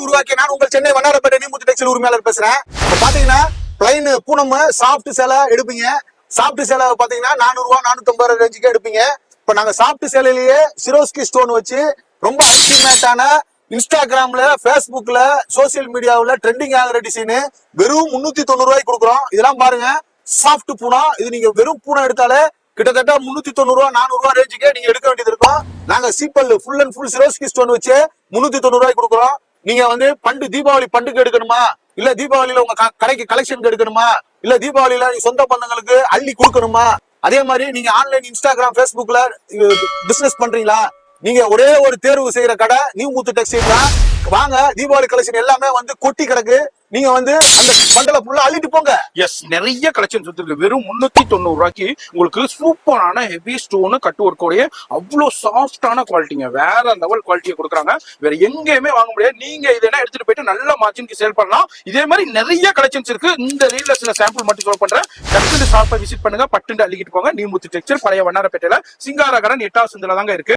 உருவாக்கி நான் உங்கள் சென்னை வண்ணாரப்பேட்டை நீமுத்து டெக்ஸ்டைல் உரிமையாளர் பேசுறேன். இப்ப பாத்தீங்கன்னா பிளைன் பூனம் சாஃப்ட் சேலை எடுப்பீங்க. சாஃப்ட் சேலை பாத்தீங்கன்னா 400 ரூபாய் 450 ரேஞ்சுக்கு எடுப்பீங்க. இப்ப நாங்க சாஃப்ட் சேலையிலேயே சிரோஸ்கி ஸ்டோன் வச்சு ரொம்ப அல்டிமேட்டான இன்ஸ்டாகிராம்ல பேஸ்புக்ல சோசியல் மீடியாவுல ட்ரெண்டிங் ஆகிற டிசைன் வெறும் 390 ரூபாய்க்கு கொடுக்குறோம். இதெல்லாம் பாருங்க சாஃப்ட் பூனா. இது நீங்க வெறும் பூனா எடுத்தாலே கிட்டத்தட்ட 390 ரூபாய் 400 ரூபாய் ரேஞ்சுக்கே நீங்க எடுக்க வேண்டியது இருக்கும். நாங்க சீப்பல் full and full Swarovski stone வச்சு 390 ரூபாய்க்கு கொடுக்குறோம். நீங்க வந்து தீபாவளி பண்டுக்கு எடுக்கணுமா, இல்ல தீபாவளியில உங்க கடைக்கு கலெக்ஷனுக்கு எடுக்கணுமா, இல்ல தீபாவளியில சொந்த பந்தங்களுக்கு அள்ளி கொடுக்கணுமா, அதே மாதிரி நீங்க ஆன்லைன் இன்ஸ்டாகிராம் பேஸ்புக்ல பிசினஸ் பண்றீங்களா, நீங்க ஒரே ஒரு தேர்வு செய்யற கடை நீமுத்து டெக்ஸ்டைல் தான். வாங்க, தீபாவளி கலெக்ஷன் எல்லாமே கொட்டி கிடக்கு. நீங்க அந்த பண்டல ஃபுல்லா அள்ளிட்டு போங்க. எஸ், நிறைய கலெக்ஷன்ஸ் இருக்கு. வெறும் 390 ரூபாய்க்கு உங்களுக்கு சூப்பரான ஹெவி ஸ்டோன் கட் ஒர்க்கோடைய அவ்வளோ சாஃப்டான குவாலிட்டிங்க, வேற லெவல் குவாலிட்டியை கொடுக்குறாங்க. வேற எங்கேயுமே வாங்க முடியாது. நீங்க இதெல்லாம் எடுத்துட்டு போயிட்டு நல்ல மார்ஜினுக்கு சேல் பண்ணலாம். இதே மாதிரி நிறைய கலெக்ஷன்ஸ் இருக்கு. இந்த ரீல்ல சில சாம்பிள் மட்டும் ஷோ பண்றேன். டக்குனு ஷாப்பை விசிட் பண்ணுங்க, பட்டுண்டு அள்ளிக்கிட்டு போங்க. நீமுத்து டெக்ஸ்டைல், பழைய வண்ணாரப்பேட்டையில சிங்காரகரன் 8வது சந்தில தாங்க இருக்கு.